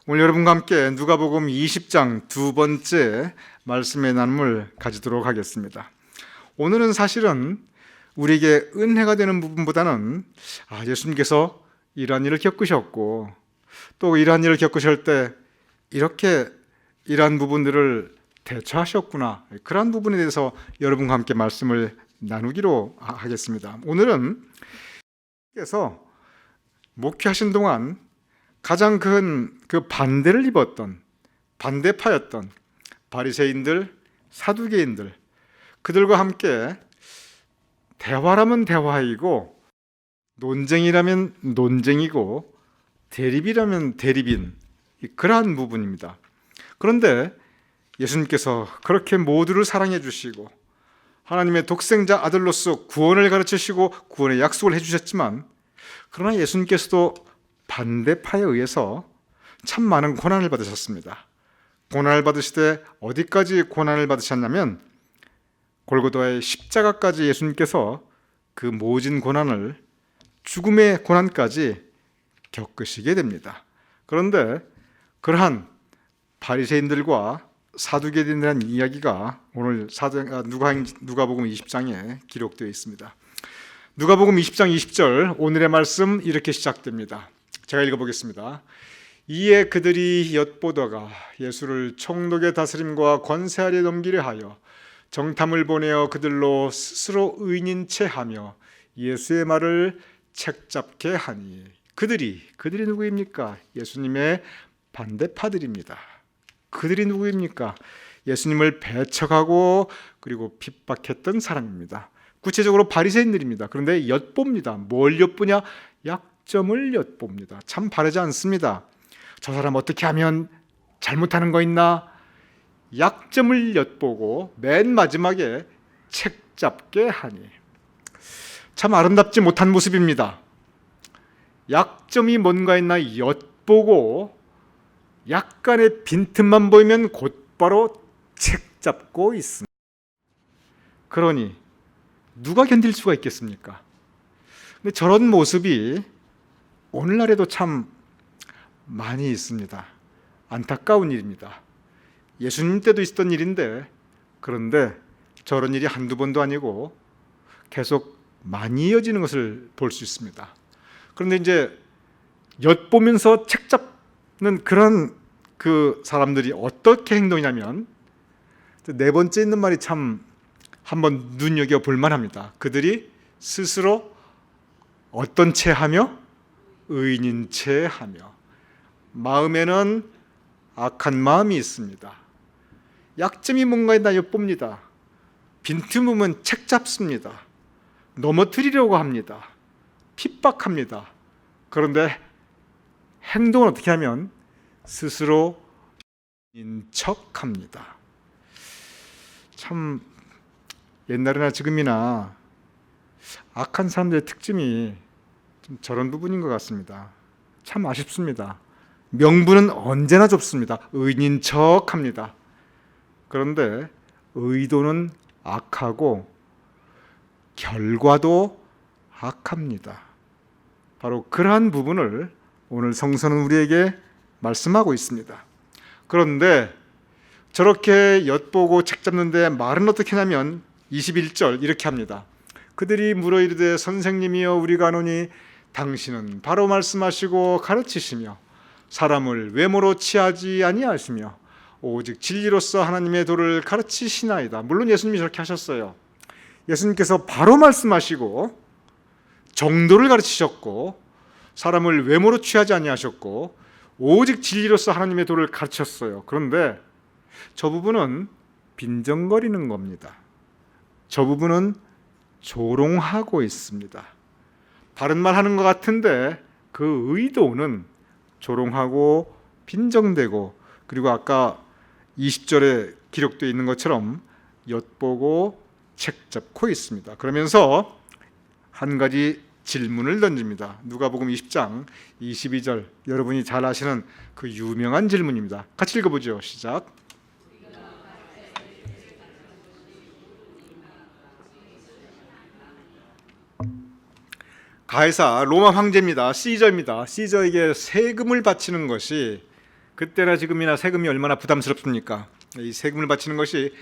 오늘 여러분과 함께 누가복음 20장 두 번째 말씀의 나눔을 가지도록 하겠습니다. 오늘은 사실은 우리에게 은혜가 되는 부분보다는 예수님께서 이러한 일을 겪으셨고 또 이러한 일을 겪으실 때 이렇게 이러한 부분들을 대처하셨구나, 그러한 부분에 대해서 여러분과 함께 말씀을 나누기로 하겠습니다. 오늘은 그래서 목회하신 동안 가장 큰 그 반대를 입었던 반대파였던 바리새인들, 사두개인들, 그들과 함께 대화라면 대화이고 논쟁이라면 논쟁이고 대립이라면 대립인 그러한 부분입니다. 그런데 예수님께서 그렇게 모두를 사랑해 주시고 하나님의 독생자 아들로서 구원을 가르치시고 구원의 약속을 해주셨지만, 그러나 예수님께서도 반대파에 의해서 참 많은 고난을 받으셨습니다. 고난을 받으시되 어디까지 고난을 받으셨냐면 골고다의 십자가까지 예수님께서 그 모진 고난을, 죽음의 고난까지 겪으시게 됩니다. 그런데 그러한 바리새인들과 사두개인에 대한 이야기가 오늘 누가복음 20장에 기록되어 있습니다. 누가복음 20장 20절, 오늘의 말씀 이렇게 시작됩니다. 제가 읽어보겠습니다. 이에 그들이 엿보다가 예수를 총독의 다스림과 권세 아래 넘기려 하여 정탐을 보내어 그들로 스스로 의인인 채 하며 예수의 말을 책잡게 하니, 그들이 누구입니까? 예수님의 반대파들입니다. 그들이 누구입니까? 예수님을 배척하고 그리고 핍박했던 사람입니다. 구체적으로 바리새인들입니다. 그런데 엿봅니다. 뭘 엿보냐? 약점을 엿봅니다. 참 바르지 않습니다. 저 사람 어떻게 하면 잘못하는 거 있나? 약점을 엿보고 맨 마지막에 책잡게 하니, 참 아름답지 못한 모습입니다. 약점이 뭔가 있나 엿보고 약간의 빈틈만 보이면 곧바로 책잡고 있습니다. 그러니 누가 견딜 수가 있겠습니까? 근데 저런 모습이 오늘날에도 참 많이 있습니다. 안타까운 일입니다. 예수님 때도 있었던 일인데, 그런데 저런 일이 한두 번도 아니고 계속 많이 이어지는 것을 볼 수 있습니다. 그런데 이제 엿보면서 책잡는 그런 그 사람들이 어떻게 행동이냐면, 네 번째 있는 말이 참 한번 눈여겨볼 만합니다. 그들이 스스로 어떤 채 하며? 의인인 채 하며. 마음에는 악한 마음이 있습니다. 약점이 뭔가 있나 엿봅니다. 빈틈은 책잡습니다. 넘어뜨리려고 합니다. 핍박합니다. 그런데 행동은 어떻게 하면? 스스로 인척합니다. 참 옛날이나 지금이나 악한 사람들의 특징이 좀 저런 부분인 것 같습니다. 참 아쉽습니다. 명분은 언제나 좁습니다. 의인인 척합니다. 그런데 의도는 악하고 결과도 악합니다. 바로 그러한 부분을 오늘 성서는 우리에게 말씀하고 있습니다. 그런데 저렇게 엿보고 책잡는데 말은 어떻게 하냐면 21절 이렇게 합니다. 그들이 물어 이르되 선생님이여 우리가 아노니 당신은 바로 말씀하시고 가르치시며 사람을 외모로 취하지 아니하시며 오직 진리로서 하나님의 도를 가르치시나이다. 물론 예수님이 저렇게 하셨어요. 예수님께서 바로 말씀하시고 정도를 가르치셨고 사람을 외모로 취하지 아니하셨고 오직 진리로서 하나님의 도를 가르쳤어요. 그런데 저 부분은 빈정거리는 겁니다. 저 부분은 조롱하고 있습니다. 다른 말 하는 것 같은데 그 의도는 조롱하고 빈정대고, 그리고 아까 20절에 기록되어 있는 것처럼 엿보고 책잡고 있습니다. 그러면서 한 가지 질문을 던집니다. 누가복음 20장 22절, 여러분이 잘 아시는 그 유명한 질문입니다. 같이 읽어보죠. 시작. 가이사 로마 황제입니다. 시저입니다. 시저에게 세금을 바치는 것이 그때나 지금이나 세금이 얼마나 부담스럽습니까? 이 세금을 바치는 것이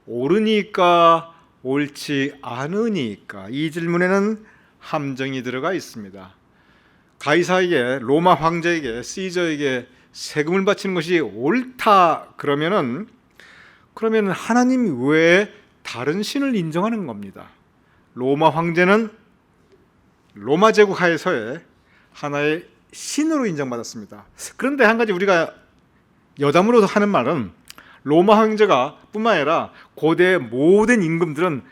옳으니까 옳지 않으니까, 이 질문에는 함정이 들어가 있습니다. 가이사에게, 로마 황제에게, 시저에게 세금을 바치는 것이 옳다 그러면 하나님 외에 다른 신을 인정하는 겁니다. 로마 황제는 로마 제국 하에서의 하나의 신으로 인정받았습니다. 그런데 한 가지 우리가 여담으로 하는 말은, 로마 황제가 뿐만 아니라 고대 모든 임금들은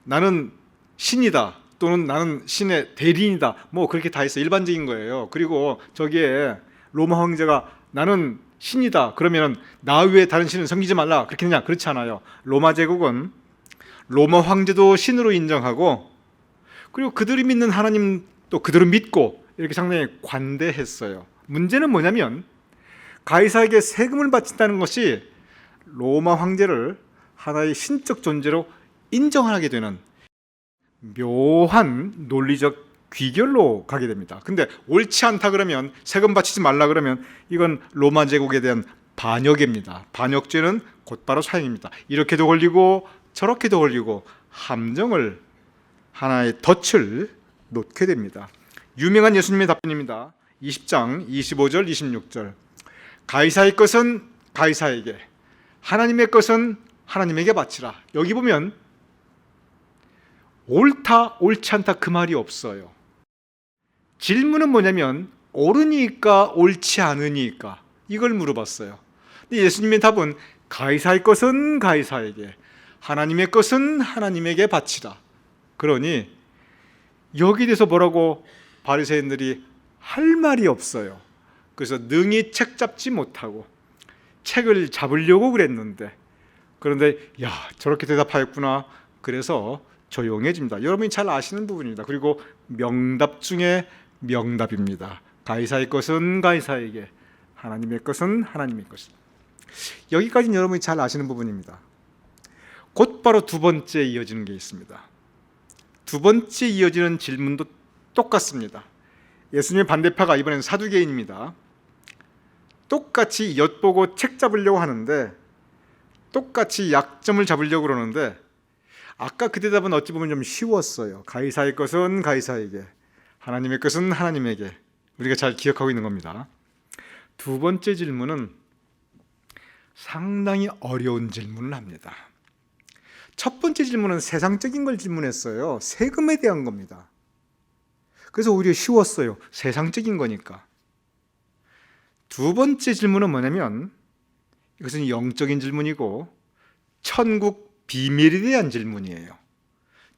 나는 신이다, 또는 나는 신의 대리인이다, 뭐 그렇게 다 있어, 일반적인 거예요. 그리고 저기에 로마 황제가 나는 신이다 그러면 나 외에 다른 신은 섬기지 말라 그렇게 되냐? 그렇지 않아요. 로마 제국은 로마 황제도 신으로 인정하고, 그리고 그들이 믿는 하나님 또 그들을 믿고, 이렇게 상당히 관대했어요. 문제는 뭐냐면, 가이사에게 세금을 바친다는 것이 로마 황제를 하나의 신적 존재로 인정하게 되는 묘한 논리적 귀결로 가게 됩니다. 근데 옳지 않다 그러면, 세금 바치지 말라 그러면, 이건 로마 제국에 대한 반역입니다. 반역죄는 곧바로 사형입니다. 이렇게도 걸리고 저렇게도 걸리고 함정을, 하나의 덫을 놓게 됩니다. 유명한 예수님의 답변입니다. 20장 25절 26절. 가이사의 것은 가이사에게, 하나님의 것은 하나님에게 바치라. 여기 보면 옳다 옳지 않다 그 말이 없어요. 질문은 뭐냐면 옳으니까 옳지 않으니까, 이걸 물어봤어요. 근데 예수님의 답은 가이사의 것은 가이사에게, 하나님의 것은 하나님에게 바치라. 그러니 여기에 대해서 뭐라고 바리새인들이 할 말이 없어요. 그래서 능히 책 잡지 못하고 책을 잡으려고 그랬는데, 그런데 야, 저렇게 대답하였구나. 그래서 조용해집니다. 여러분이 잘 아시는 부분입니다. 그리고 명답 중에 명답입니다. 가이사의 것은 가이사에게, 하나님의 것은 하나님의 것. 여기까지는 여러분이 잘 아시는 부분입니다. 곧바로 두 번째 이어지는 게 있습니다. 두 번째 이어지는 질문도 똑같습니다. 예수님의 반대파가 이번엔 사두개인입니다. 똑같이 엿보고 책 잡으려고 하는데, 똑같이 약점을 잡으려고 그러는데, 아까 그 대답은 어찌 보면 좀 쉬웠어요. 가이사의 것은 가이사에게, 하나님의 것은 하나님에게. 우리가 잘 기억하고 있는 겁니다. 두 번째 질문은 상당히 어려운 질문을 합니다. 첫 번째 질문은 세상적인 걸 질문했어요. 세금에 대한 겁니다. 그래서 오히려 쉬웠어요. 세상적인 거니까. 두 번째 질문은 뭐냐면, 이것은 영적인 질문이고 천국 비밀에 대한 질문이에요.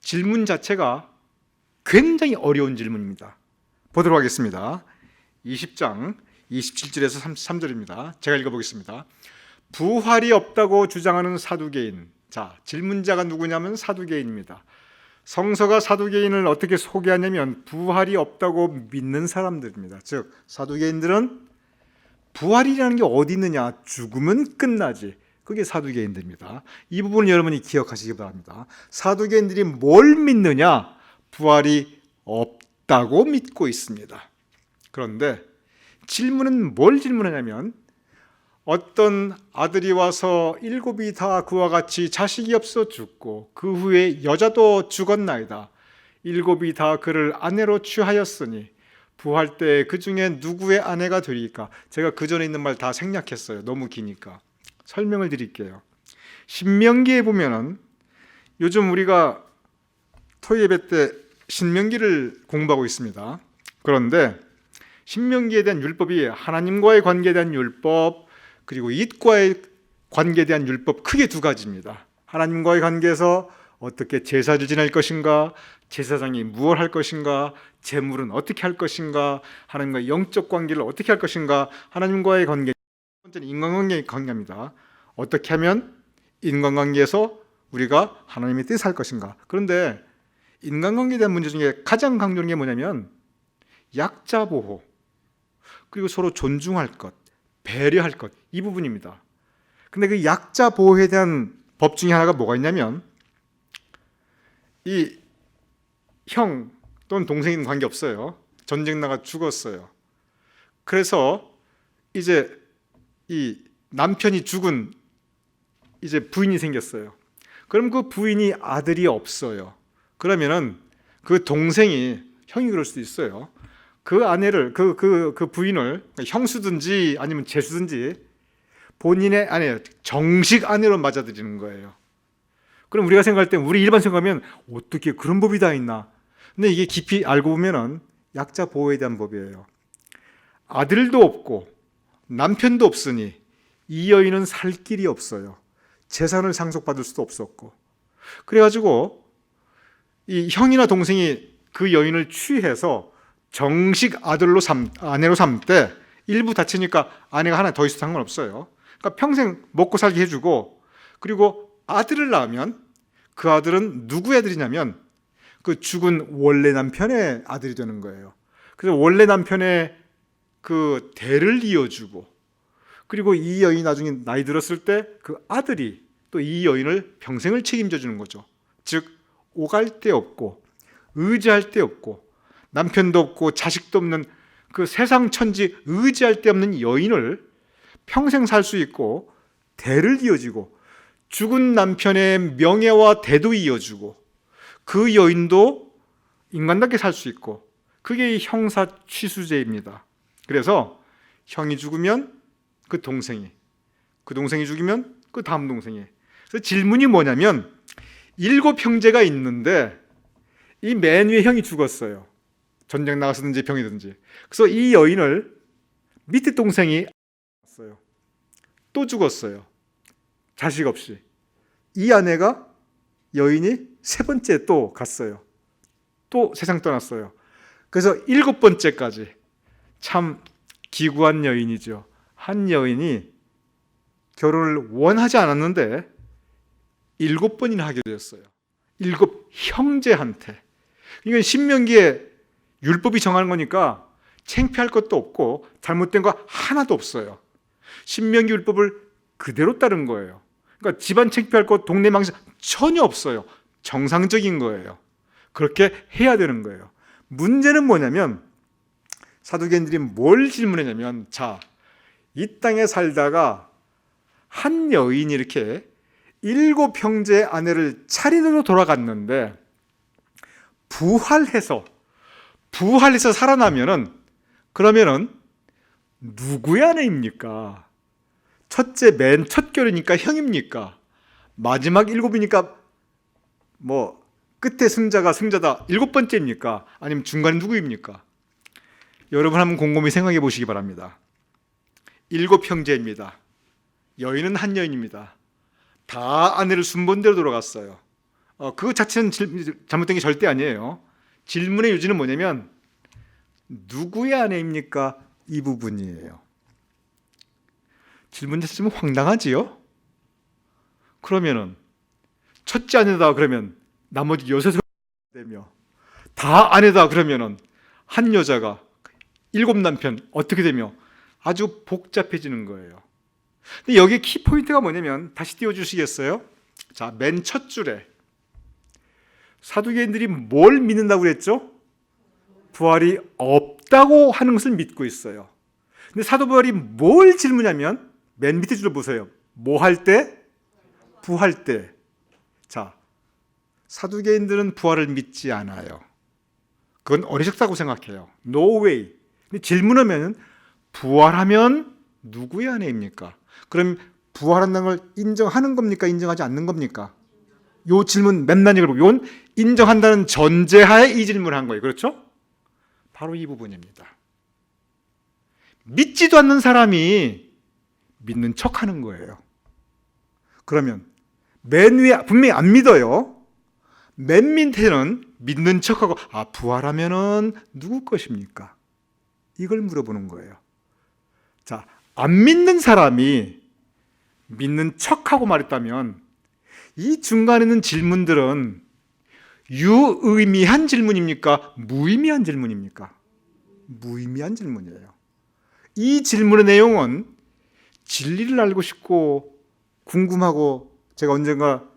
질문 자체가 굉장히 어려운 질문입니다. 보도록 하겠습니다. 20장 27절에서 33절입니다. 제가 읽어보겠습니다. 부활이 없다고 주장하는 사두개인. 자, 질문자가 누구냐면 사두개인입니다. 성서가 사두개인을 어떻게 소개하냐면 부활이 없다고 믿는 사람들입니다. 즉 사두개인들은 부활이라는 게 어디 있느냐, 죽으면 끝나지, 그게 사두개인들입니다. 이 부분을 여러분이 기억하시기 바랍니다. 사두개인들이 뭘 믿느냐? 부활이 없다고 믿고 있습니다. 그런데 질문은 뭘 질문하냐면, 어떤 아들이 와서 일곱이 다 그와 같이 자식이 없어 죽고 그 후에 여자도 죽었나이다. 일곱이 다 그를 아내로 취하였으니 부활 때 그 중에 누구의 아내가 되리까? 제가 그 전에 있는 말 다 생략했어요. 너무 기니까. 설명을 드릴게요. 신명기에 보면은, 요즘 우리가 토예배 때 신명기를 공부하고 있습니다. 그런데 신명기에 대한 율법이 하나님과의 관계에 대한 율법, 그리고 이웃과의 관계에 대한 율법, 크게 두 가지입니다. 하나님과의 관계에서 어떻게 제사를 지낼 것인가, 제사장이 무엇을 할 것인가, 제물은 어떻게 할 것인가, 하나님과의 영적 관계를 어떻게 할 것인가, 하나님과의 관계. 첫 번째는 인간관계의 관계입니다. 어떻게 하면 인간관계에서 우리가 하나님의 뜻을 할 것인가. 그런데 인간관계에 대한 문제 중에 가장 강조하는 게 뭐냐면 약자 보호, 그리고 서로 존중할 것, 배려할 것, 이 부분입니다. 근데 그 약자 보호에 대한 법 중에 하나가 뭐가 있냐면, 이 형 또는 동생인 관계없어요. 전쟁 나가 죽었어요. 그래서 이제 이 남편이 죽은 이제 부인이 생겼어요. 그럼 그 부인이 아들이 없어요. 그러면은 그 동생이, 형이 그럴 수도 있어요. 그 아내를, 그 부인을 형수든지 아니면 제수든지 본인의 아내, 정식 아내로 맞아들이는 거예요. 그럼 우리가 생각할 때, 우리 일반 생각하면 어떻게 그런 법이 다 있나? 근데 이게 깊이 알고 보면은 약자 보호에 대한 법이에요. 아들도 없고 남편도 없으니 이 여인은 살 길이 없어요. 재산을 상속받을 수도 없었고. 그래가지고 이 형이나 동생이 그 여인을 취해서 정식 아내로 삼때 일부 다치니까 아내가 하나 더 있어도 상관없어요. 그러니까 평생 먹고 살게 해주고, 그리고 아들을 낳으면 그 아들은 누구의 아들이냐면 그 죽은 원래 남편의 아들이 되는 거예요. 그래서 원래 남편의 그 대를 이어주고, 그리고 이 여인이 나중에 나이 들었을 때 그 아들이 또 이 여인을 평생을 책임져 주는 거죠. 즉 오갈 데 없고 의지할 데 없고 남편도 없고 자식도 없는 그 세상 천지 의지할 데 없는 여인을 평생 살 수 있고, 대를 이어지고 죽은 남편의 명예와 대도 이어주고 그 여인도 인간답게 살 수 있고, 그게 이 형사 취수제입니다. 그래서 형이 죽으면 그 동생이 죽으면 그 다음 동생이. 그래서 질문이 뭐냐면 7 형제가 있는데 이 맨 위에 형이 죽었어요. 전쟁 나갔든지 병이든지. 그래서 이 여인을 밑에 동생이 왔어요. 또 죽었어요. 자식 없이. 이 아내가, 여인이 3번째 또 갔어요. 또 세상 떠났어요. 그래서 7번째까지 참 기구한 여인이죠. 한 여인이 결혼을 원하지 않았는데 7번이나 하게 되었어요. 7 형제한테. 이건 신명기에 율법이 정하는 거니까 창피할 것도 없고 잘못된 거 하나도 없어요. 신명기 율법을 그대로 따른 거예요. 그러니까 집안 창피할 것, 동네 망신 전혀 없어요. 정상적인 거예요. 그렇게 해야 되는 거예요. 문제는 뭐냐면 사두개인들이 뭘 질문했냐면, 자, 이 땅에 살다가 한 여인이 이렇게 7 형제의 아내를 차례대로 돌아갔는데 부활해서 살아나면은, 그러면은 누구의 아내입니까? 첫째 맨 첫 결이니까 형입니까? 마지막 7이니까 뭐 끝에 승자가 승자다 7번째입니까? 아니면 중간에 누구입니까? 여러분 한번 곰곰이 생각해 보시기 바랍니다. 7 형제입니다. 여인은 한 여인입니다. 다 아내를 순번대로 돌아갔어요. 그 자체는 잘못된 게 절대 아니에요. 질문의 요지는 뭐냐면 누구의 아내입니까? 이 부분이에요. 질문 자체는 황당하지요? 그러면은 첫째 아내다 그러면 나머지 6을 되며, 다 아내다 그러면은 한 여자가 7 남편 어떻게 되며, 아주 복잡해지는 거예요. 근데 여기에 키포인트가 뭐냐면, 다시 띄워주시겠어요? 자, 맨 첫 줄에 사두개인들이 뭘 믿는다고 그랬죠? 부활이 없다고 하는 것을 믿고 있어요. 근데 사도 바울이 뭘 질문하면, 맨 밑에 줄을 보세요. 뭐 할 때? 부활 때. 자, 사두개인들은 부활을 믿지 않아요. 그건 어리석다고 생각해요. No way. 근데 질문하면 부활하면 누구의 아내입니까? 그럼 부활한다는 걸 인정하는 겁니까? 인정하지 않는 겁니까? 요 질문 맨날 읽어보고, 이건 인정한다는 전제하에 이 질문을 한 거예요. 그렇죠? 바로 이 부분입니다. 믿지도 않는 사람이 믿는 척하는 거예요. 그러면 맨 위에 분명히 안 믿어요. 맨 밑에는 믿는 척하고, 부활하면은 누구 것입니까? 이걸 물어보는 거예요. 자, 안 믿는 사람이 믿는 척하고 말했다면 이 중간에 있는 질문들은 유의미한 질문입니까? 무의미한 질문입니까? 무의미한 질문이에요. 이 질문의 내용은 진리를 알고 싶고 궁금하고, 제가 언젠가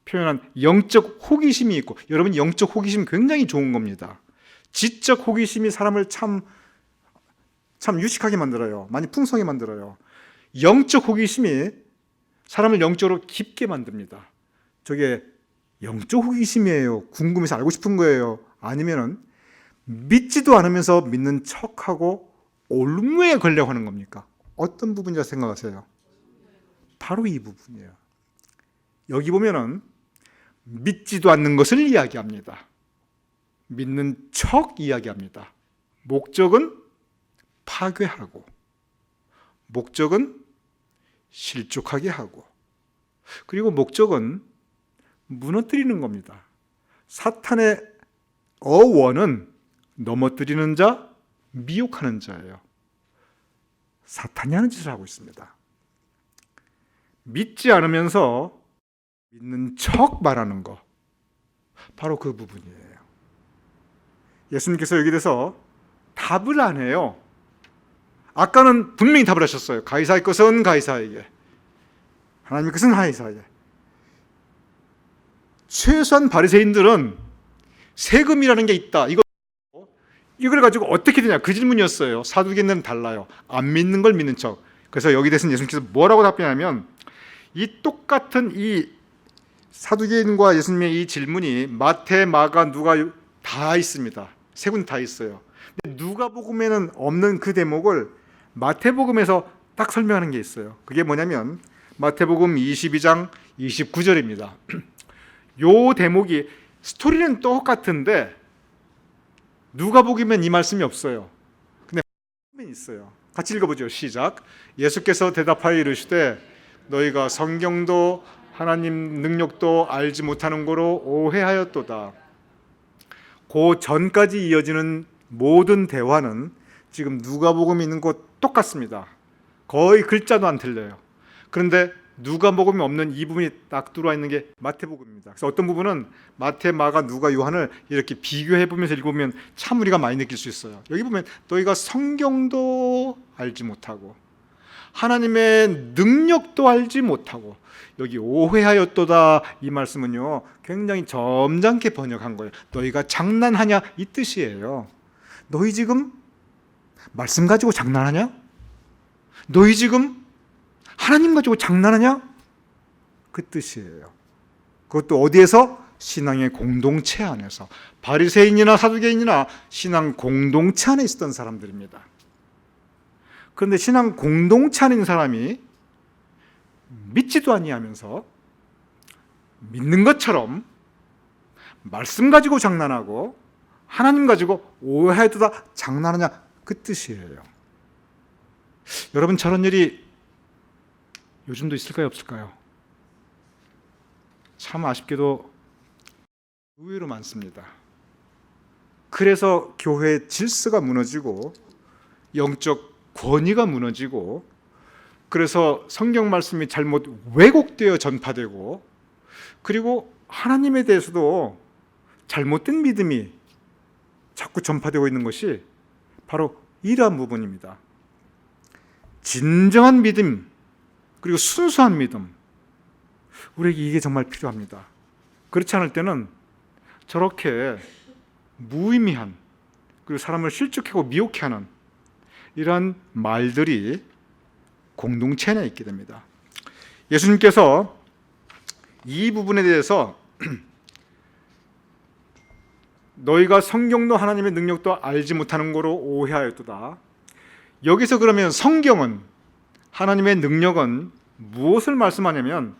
표현한 영적 호기심이 있고, 여러분 영적 호기심 굉장히 좋은 겁니다. 지적 호기심이 사람을 참 유식하게 만들어요. 많이 풍성하게 만들어요. 영적 호기심이 사람을 영적으로 깊게 만듭니다. 저게 영적 호기심이에요? 궁금해서 알고 싶은 거예요? 아니면은 믿지도 않으면서 믿는 척하고 올무에 걸려고 하는 겁니까? 어떤 부분이라 생각하세요? 바로 이 부분이에요. 여기 보면은 믿지도 않는 것을 이야기합니다. 믿는 척 이야기합니다. 목적은 파괴하고, 목적은 실족하게 하고, 그리고 목적은 무너뜨리는 겁니다. 사탄의 어원은 넘어뜨리는 자, 미혹하는 자예요. 사탄이 하는 짓을 하고 있습니다. 믿지 않으면서 믿는 척 말하는 거, 바로 그 부분이에요. 예수님께서 여기 대해서 답을 안 해요. 아까는 분명히 답을 하셨어요. 가이사의 것은 가이사에게, 하나님의 것은 하나님에게. 최소한 바리새인들은 세금이라는 게 있다, 이걸 가지고 어떻게 되냐, 그 질문이었어요. 사두개인들은 달라요. 안 믿는 걸 믿는 척. 그래서 여기 대해서 예수님께서 뭐라고 답변하냐면, 이 똑같은 이 사두개인과 예수님의 이 질문이 마태, 마가, 누가 다 있습니다. 세 군 다 있어요. 근데 누가복음에는 없는 그 대목을 마태복음에서 딱 설명하는 게 있어요. 그게 뭐냐면 마태복음 22장 29절입니다. 요 대목이 스토리는 똑같은데 누가복음엔 이 말씀이 없어요. 근데 있어요. 같이 읽어보죠. 시작. 예수께서 대답하여 이르시되 너희가 성경도 하나님 능력도 알지 못하는 거로 오해하였도다. 그 전까지 이어지는 모든 대화는 지금 누가복음에 있는 것 똑같습니다. 거의 글자도 안 틀려요. 그런데 누가복음이 없는 이 부분이 딱 들어와 있는 게 마태복음입니다. 그래서 어떤 부분은 마태, 마가, 누가, 요한을 이렇게 비교해 보면서 읽으면 참 우리가 많이 느낄 수 있어요. 여기 보면 너희가 성경도 알지 못하고 하나님의 능력도 알지 못하고, 여기 오해하였도다, 이 말씀은요 굉장히 점잖게 번역한 거예요. 너희가 장난하냐, 이 뜻이에요. 너희 지금 말씀 가지고 장난하냐? 너희 지금 하나님 가지고 장난하냐? 그 뜻이에요. 그것도 어디에서? 신앙의 공동체 안에서. 바리새인이나 사두개인이나 신앙 공동체 안에 있었던 사람들입니다. 그런데 신앙 공동체 안에 있는 사람이 믿지도 아니하면서 믿는 것처럼 말씀 가지고 장난하고 하나님 가지고 오해하도다 장난하냐, 그 뜻이에요. 여러분, 저런 일이 요즘도 있을까요, 없을까요? 참 아쉽게도 의외로 많습니다. 그래서 교회의 질서가 무너지고 영적 권위가 무너지고, 그래서 성경 말씀이 잘못 왜곡되어 전파되고, 그리고 하나님에 대해서도 잘못된 믿음이 자꾸 전파되고 있는 것이 바로 이러한 부분입니다. 진정한 믿음, 그리고 순수한 믿음, 우리에게 이게 정말 필요합니다. 그렇지 않을 때는 저렇게 무의미한, 그리고 사람을 실족하고 미혹해 하는 이러한 말들이 공동체 안에 있게 됩니다. 예수님께서 이 부분에 대해서 너희가 성경도 하나님의 능력도 알지 못하는 거로 오해하였도다. 여기서 그러면 성경은, 하나님의 능력은 무엇을 말씀하냐면,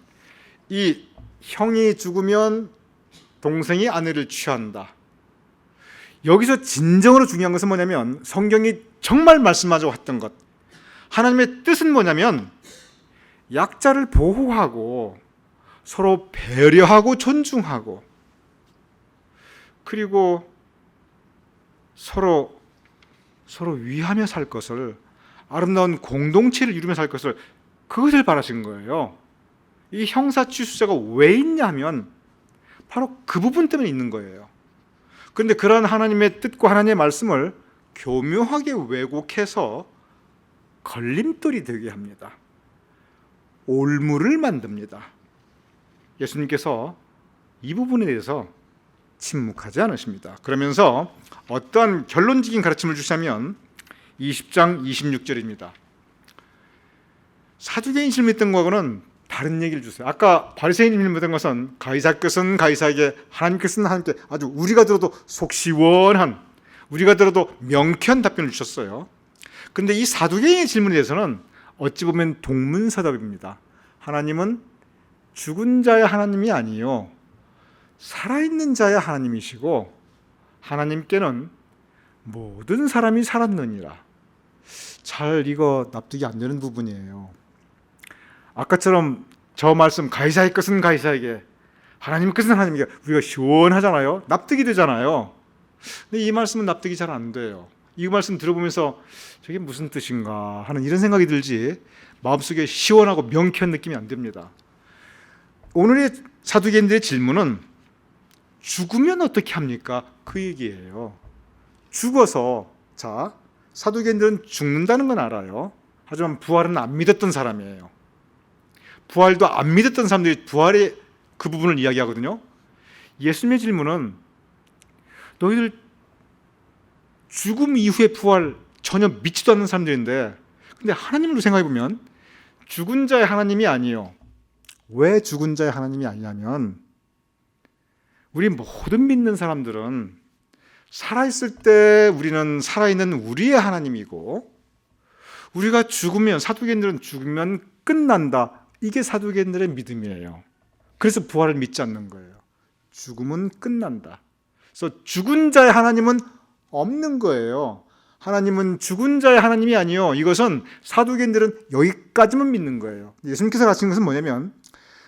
이 형이 죽으면 동생이 아내를 취한다. 여기서 진정으로 중요한 것은 뭐냐면, 성경이 정말 말씀하자고 했던 것, 하나님의 뜻은 뭐냐면 약자를 보호하고 서로 배려하고 존중하고, 그리고 서로 위하며 살 것을, 아름다운 공동체를 이루며 살 것을, 그것을 바라신 거예요. 이 형사취수자가 왜 있냐면 바로 그 부분 때문에 있는 거예요. 그런데 그러한 하나님의 뜻과 하나님의 말씀을 교묘하게 왜곡해서 걸림돌이 되게 합니다. 올무를 만듭니다. 예수님께서 이 부분에 대해서 침묵하지 않으십니다. 그러면서 어떠한 결론적인 가르침을 주시냐면 20장 26절입니다. 사두개인 질문했던 거하고는 다른 얘기를 주세요. 아까 바리새인 질문했던 것은 가이사 것은 가이사에게, 하나님 것은 하나님께, 아주 우리가 들어도 속 시원한, 우리가 들어도 명쾌한 답변을 주셨어요. 근데 이 사두개인의 질문에 대해서는 어찌 보면 동문서답입니다. 하나님은 죽은 자의 하나님이 아니요 살아있는 자의 하나님이시고, 하나님께는 모든 사람이 살았느니라. 잘 이거 납득이 안 되는 부분이에요. 아까처럼 저 말씀 가이사의 것은 가이사에게, 하나님의 것은 하나님에게, 우리가 시원하잖아요. 납득이 되잖아요. 근데 이 말씀은 납득이 잘 안 돼요. 이 말씀 들어보면서 저게 무슨 뜻인가 하는 이런 생각이 들지 마음속에 시원하고 명쾌한 느낌이 안 듭니다. 오늘의 사두개인들의 질문은 죽으면 어떻게 합니까? 그 얘기예요. 죽어서, 자, 사두개인들은 죽는다는 건 알아요. 하지만 부활은 안 믿었던 사람이에요. 부활도 안 믿었던 사람들이 부활의 그 부분을 이야기하거든요. 예수님의 질문은 너희들 죽음 이후의 부활 전혀 믿지도 않는 사람들인데, 근데 하나님으로 생각해보면 죽은 자의 하나님이 아니에요. 왜 죽은 자의 하나님이 아니냐면, 우리 모든 믿는 사람들은 살아있을 때 우리는 살아있는 우리의 하나님이고, 우리가 죽으면, 사두개인들은 죽으면 끝난다, 이게 사두개인들의 믿음이에요. 그래서 부활을 믿지 않는 거예요. 죽음은 끝난다. 그래서 죽은 자의 하나님은 없는 거예요. 하나님은 죽은 자의 하나님이 아니요, 이것은 사두개인들은 여기까지만 믿는 거예요. 예수님께서 가르친 것은 뭐냐면,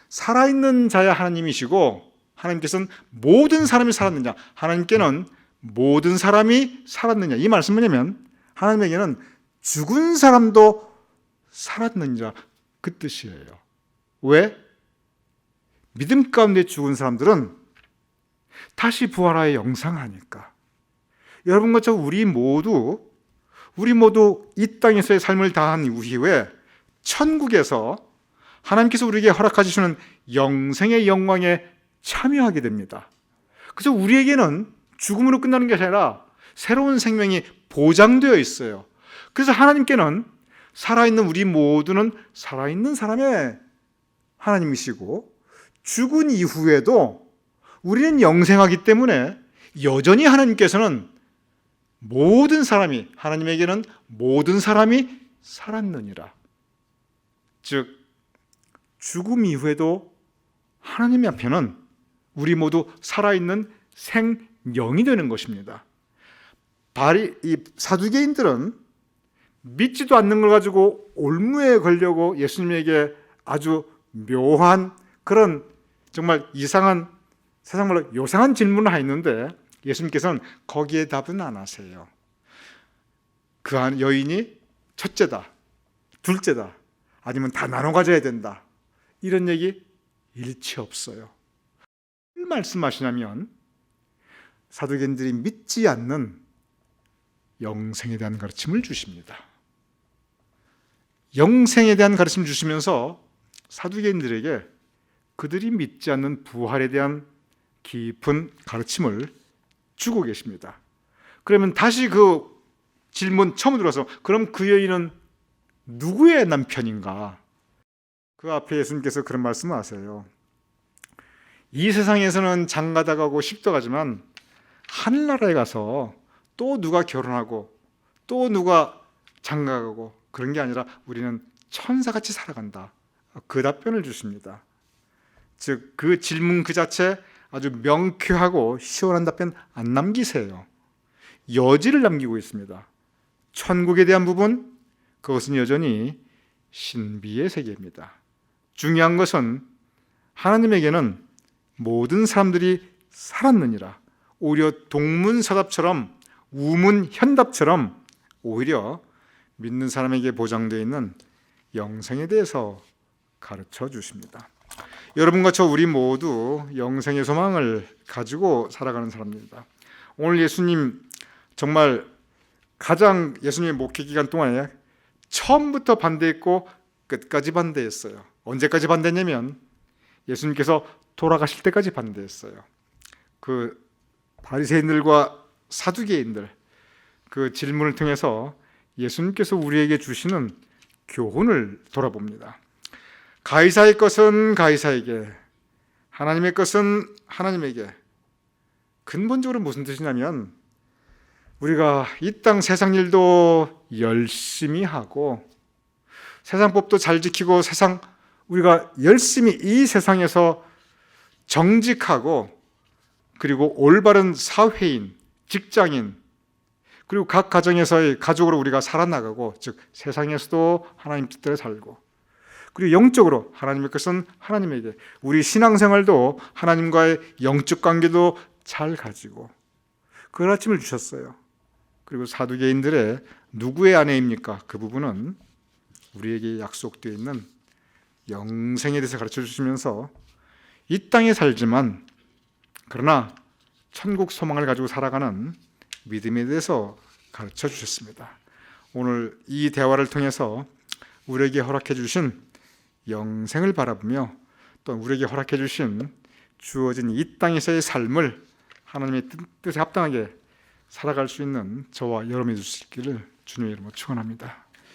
살아있는 자의 하나님이시고, 하나님께서는 모든 사람이 살았느냐, 하나님께는 모든 사람이 살았느냐, 이 말씀은 뭐냐면 하나님에게는 죽은 사람도 살았느니라, 그 뜻이에요. 왜? 믿음 가운데 죽은 사람들은 다시 부활하여 영생하니까. 여러분과 저 우리 모두 이 땅에서의 삶을 다한 이후에 천국에서 하나님께서 우리에게 허락하시는 영생의 영광에 참여하게 됩니다. 그래서 우리에게는 죽음으로 끝나는 것이 아니라 새로운 생명이 보장되어 있어요. 그래서 하나님께는 살아있는 우리 모두는 살아있는 사람의 하나님이시고, 죽은 이후에도 우리는 영생하기 때문에 여전히 하나님께서는 모든 사람이, 하나님에게는 모든 사람이 살았느니라. 즉, 죽음 이후에도 하나님 앞에는 우리 모두 살아있는 생명이 되는 것입니다. 이 사두개인들은 믿지도 않는 걸 가지고 올무에 걸려고 예수님에게 아주 묘한 그런 정말 이상한, 세상말로 요상한 질문을 하였는데, 예수님께서는 거기에 답은 안 하세요. 그 여인이 첫째다, 둘째다, 아니면 다 나눠 가져야 된다, 이런 얘기 일치 없어요. 뭘 말씀하시냐면 사두개인들이 믿지 않는 영생에 대한 가르침을 주십니다. 영생에 대한 가르침을 주시면서 사두개인들에게 그들이 믿지 않는 부활에 대한 깊은 가르침을 주고 계십니다. 그러면 다시 그 질문 처음 들어서, 그럼 그 여인은 누구의 남편인가? 그 앞에 예수님께서 그런 말씀을 하세요. 이 세상에서는 장가다 가고 십도 가지만 하늘나라에 가서 또 누가 결혼하고 또 누가 장가가고 그런 게 아니라 우리는 천사같이 살아간다, 그 답변을 주십니다. 즉, 그 질문 그 자체 아주 명쾌하고 시원한 답변 안 남기세요. 여지를 남기고 있습니다. 천국에 대한 부분, 그것은 여전히 신비의 세계입니다. 중요한 것은 하나님에게는 모든 사람들이 살았느니라, 오히려 동문서답처럼, 우문현답처럼 오히려 믿는 사람에게 보장되어 있는 영생에 대해서 가르쳐 주십니다. 여러분과 저 우리 모두 영생의 소망을 가지고 살아가는 사람입니다. 오늘 예수님 정말 가장 예수님의 목회 기간 동안에 처음부터 반대했고 끝까지 반대했어요. 언제까지 반대했냐면 예수님께서 돌아가실 때까지 반대했어요. 그 바리새인들과 사두개인들 그 질문을 통해서 예수님께서 우리에게 주시는 교훈을 돌아봅니다. 가이사의 것은 가이사에게, 하나님의 것은 하나님에게. 근본적으로 무슨 뜻이냐면 우리가 이 땅 세상 일도 열심히 하고 세상 법도 잘 지키고 우리가 열심히 이 세상에서 정직하고 그리고 올바른 사회인, 직장인, 그리고 각 가정에서의 가족으로 우리가 살아나가고, 즉 세상에서도 하나님 뜻대로 살고, 그리고 영적으로 하나님의 것은 하나님에게, 우리 신앙생활도 하나님과의 영적 관계도 잘 가지고 그 아침을 주셨어요. 그리고 사두개인들의 누구의 아내입니까? 그 부분은 우리에게 약속되어 있는 영생에 대해서 가르쳐 주시면서 이 땅에 살지만 그러나 천국 소망을 가지고 살아가는 믿음에 대해서 가르쳐 주셨습니다. 오늘 이 대화를 통해서 우리에게 허락해 주신 영생을 바라보며 또 우리에게 허락해 주신 주어진 이 땅에서의 삶을 하나님의 뜻에 합당하게 살아갈 수 있는 저와 여러분이 될 수 있기를 주님의 이름으로 축원합니다.